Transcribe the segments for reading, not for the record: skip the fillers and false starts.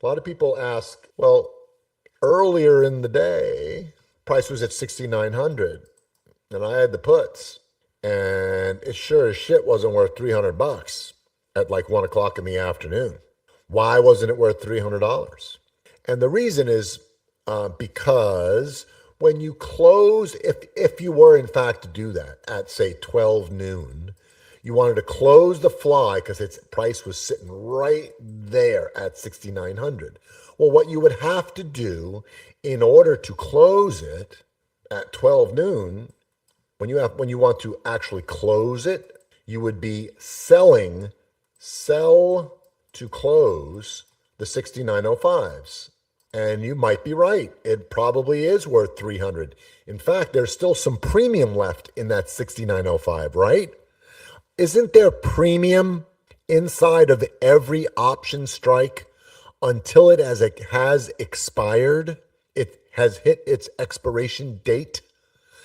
A lot of people ask, well, earlier in the day, price was at 6,900 and I had the puts and it sure as shit wasn't worth 300 bucks at like 1 o'clock in the afternoon. Why wasn't it worth $300? And the reason is because when you close, if you were in fact to do that at say 12 noon, you wanted to close the fly because its price was sitting right there at 6,900. Well, what you would have to do in order to close it at 12 noon, when you want to actually close it, you would be sell to close the 6905s. And you might be right. It probably is worth 300. In fact, there's still some premium left in that 6905, right? Isn't there premium inside of every option strike until it has expired? It has hit its expiration date.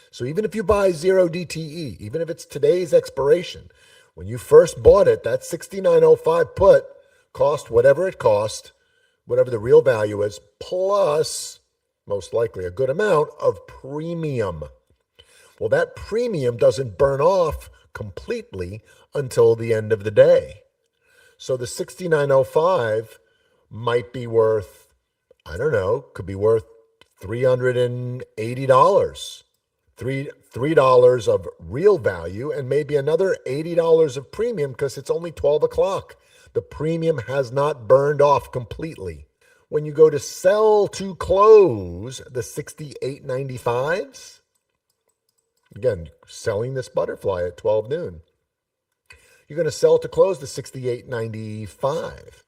So even if you buy 0 DTE, even if it's today's expiration, when you first bought it, that 6905 put cost whatever it cost, whatever the real value is, plus most likely a good amount of premium. Well, that premium doesn't burn off completely until the end of the day. So the 6905 might be worth, I don't know, could be worth $380. $3 of real value and maybe another $80 of premium because it's only 12 o'clock. The premium has not burned off completely. When you go to sell to close the 68.95s, again, selling this butterfly at 12 noon, you're going to sell to close the 68.95.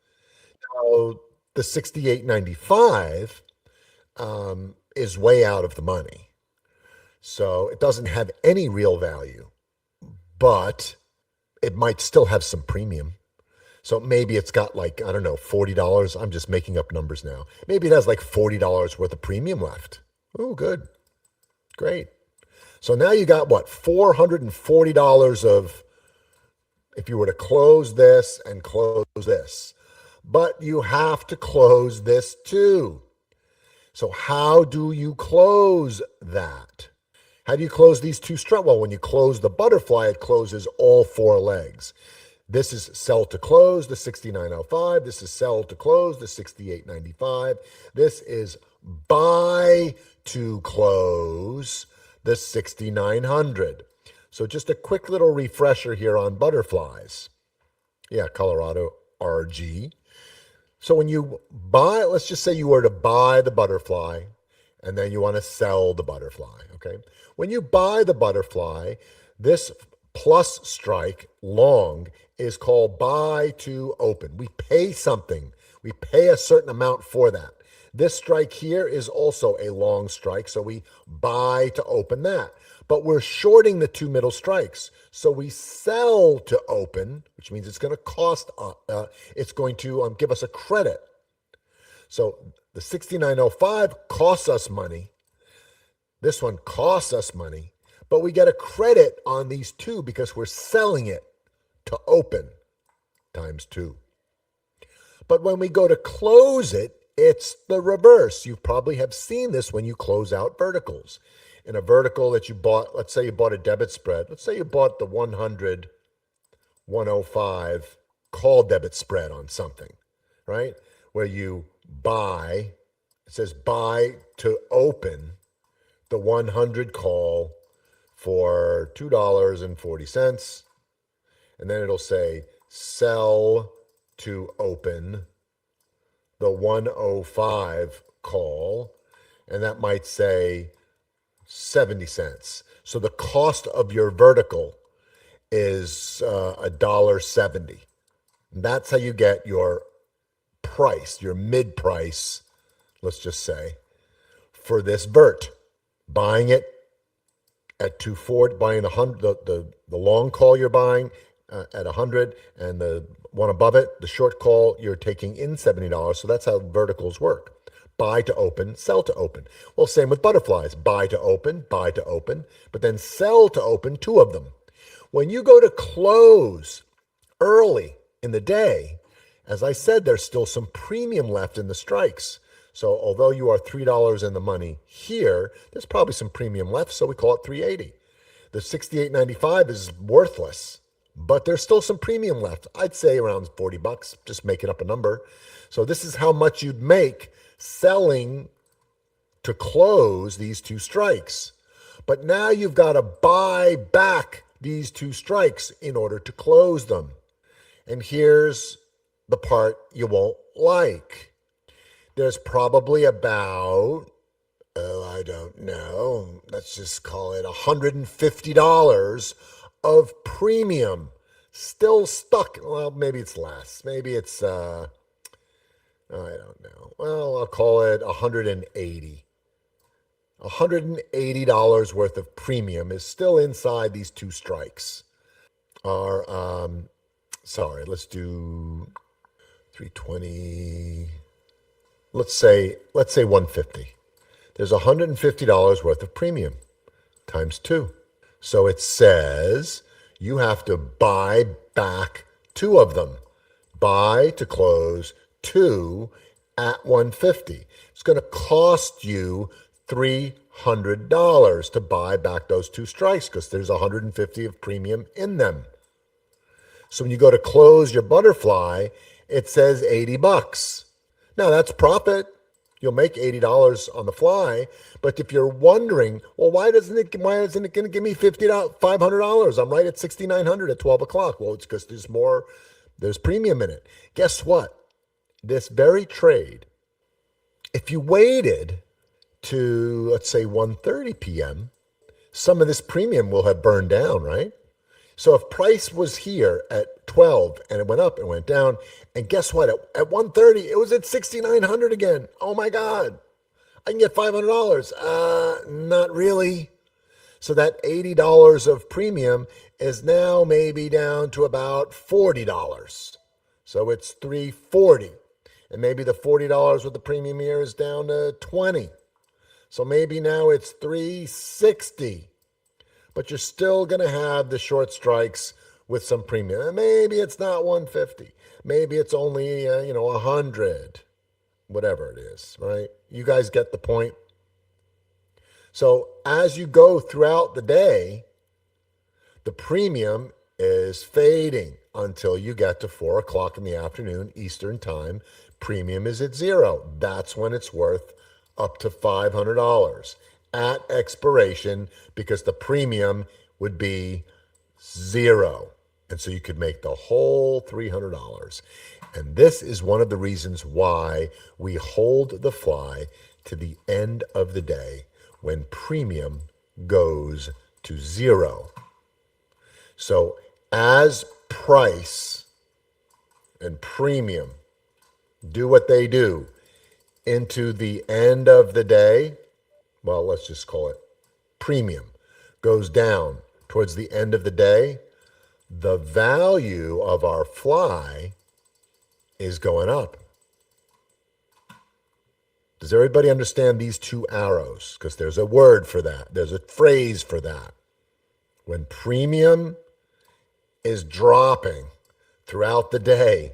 Now, the 68.95 is way out of the money. So it doesn't have any real value, but it might still have some premium. So maybe it's got like, I don't know, $40. I'm just making up numbers now. Maybe it has like $40 worth of premium left. Oh, good. Great. So now you got what? $440 of, if you were to close this and close this. But you have to close this too. So how do you close that? How do you close these two strikes? Well, when you close the butterfly, it closes all four legs. This is sell to close, the 6905. This is sell to close, the 6895. This is buy to close, the 6900. So just a quick little refresher here on butterflies. Yeah, Colorado RG. So when you buy, let's just say you were to buy the butterfly and then you want to sell the butterfly, okay? When you buy the butterfly, this plus strike long is called buy to open. We pay something. We pay a certain amount for that. This strike here is also a long strike, so we buy to open that. But we're shorting the two middle strikes. So we sell to open, which means it's going to cost, it's going to give us a credit. So the 6905 costs us money. This one costs us money, but we get a credit on these two because we're selling it to open times two. But when we go to close it, it's the reverse. You probably have seen this when you close out verticals. In a vertical that you bought, let's say you bought a debit spread. Let's say you bought the 100, 105 call debit spread on something, right? Where you buy, it says buy to open the 100 call for $2.40. And then it'll say sell to open the 105 call. And that might say 70 cents. So the cost of your vertical is $1.70. That's how you get your price, your mid price, let's just say, for this vert. Buying it at 240, buying the long call you're buying at 100, and the one above it, the short call, you're taking in $70. So that's how verticals work. Buy to open, sell to open. Well, same with butterflies. Buy to open, but then sell to open, two of them. When you go to close early in the day, As I said, there's still some premium left in the strikes. So although you are $3 in the money here, there's probably some premium left, so we call it 380. The 68.95 is worthless, but there's still some premium left. I'd say around 40 bucks, just making up a number. So this is how much you'd make selling to close these two strikes. But now you've got to buy back these two strikes in order to close them. And here's the part you won't like. There's probably about, I don't know, let's just call it $150 of premium still stuck. Well, maybe it's less. Maybe it's, I don't know. Well, I'll call it $180. $180 worth of premium is still inside these two strikes. Let's do 320. Let's say 150. There's $150 worth of premium times 2. So it says you have to buy back 2 of them. Buy to close 2 at 150. It's going to cost you $300 to buy back those 2 strikes because there's 150 of premium in them. So when you go to close your butterfly, it says 80 bucks. Now that's profit. You'll make $80 on the fly. But if you're wondering, well, why isn't it going to give me $500? I'm right at $6,900 at 12 o'clock. Well, it's because there's premium in it. Guess what? This very trade, if you waited to, let's say, 1:30 p.m., some of this premium will have burned down, right? So if price was here at 12 and it went up and went down, and guess what? At 1:30, it was at 6,900 again. Oh my God. I can get $500. Not really. So that $80 of premium is now maybe down to about $40. So it's $340. And maybe the $40 with the premium here is down to $20. So maybe now it's $360. But you're still going to have the short strikes with some premium. And maybe it's not $150. Maybe it's only, $100. Whatever it is, right? You guys get the point. So as you go throughout the day, the premium is fading until you get to 4 o'clock in the afternoon, Eastern time. Premium is at 0. That's when it's worth up to $500 at expiration because the premium would be 0. And so you could make the whole $300. And this is one of the reasons why we hold the fly to the end of the day when premium goes to 0. So as price and premium do what they do into the end of the day, well, let's just call it premium, goes down towards the end of the day, the value of our fly is going up. Does everybody understand these 2 arrows? Because there's a word for that. There's a phrase for that. When premium is dropping throughout the day,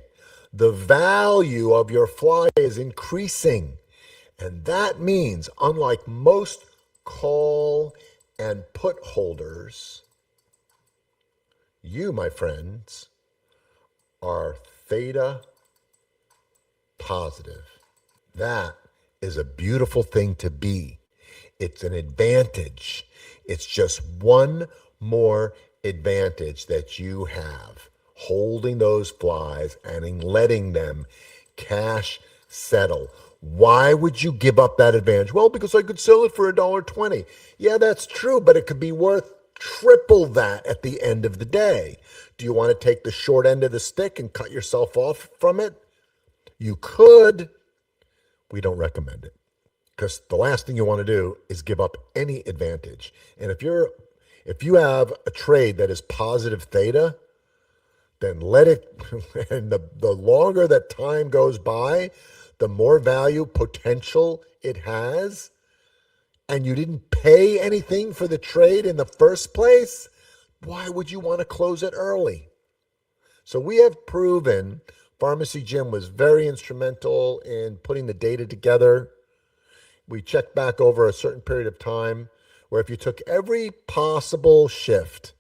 the value of your fly is increasing. And that means, unlike most call and put holders, you, my friends, are theta positive. That is a beautiful thing to be. It's an advantage. It's just one more advantage that you have, holding those flies and letting them cash settle. Why would you give up that advantage? Well, because I could sell it for $1.20. Yeah, that's true, but it could be worth triple that at the end of the day. Do you want to take the short end of the stick and cut yourself off from it? You could. We don't recommend it because the last thing you want to do is give up any advantage. And if you have a trade that is positive theta, then let it, and the longer that time goes by, the more value potential it has, and you didn't pay anything for the trade in the first place, why would you want to close it early? So we have proven Pharmacy Jim was very instrumental in putting the data together. We checked back over a certain period of time where if you took every possible shift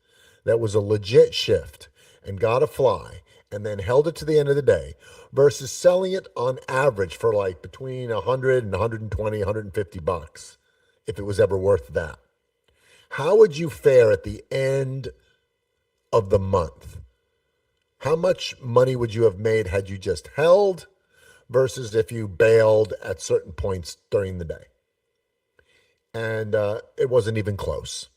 that was a legit shift and got a fly and then held it to the end of the day versus selling it on average for like between 100 and 120, 150 bucks, if it was ever worth that, how would you fare at the end of the month? How much money would you have made had you just held versus if you bailed at certain points during the day? And it wasn't even close.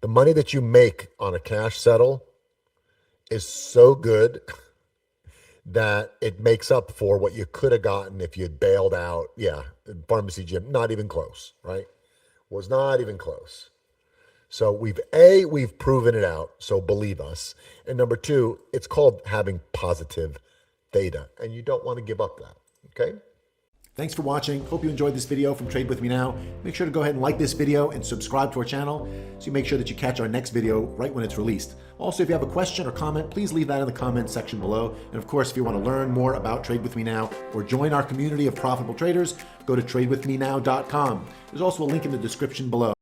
The money that you make on a cash settle is so good that it makes up for what you could have gotten if you had bailed out. Yeah, Pharmacy Jim, not even close, right? Was not even close. So we've proven it out, so believe us. And number two, it's called having positive theta, and you don't want to give up that, okay? Thanks for watching. Hope you enjoyed this video from Trade With Me Now. Make sure to go ahead and like this video and subscribe to our channel so you make sure that you catch our next video right when it's released. Also, if you have a question or comment, please leave that in the comments section below. And of course, if you want to learn more about Trade With Me Now or join our community of profitable traders, go to tradewithmenow.com. There's also a link in the description below.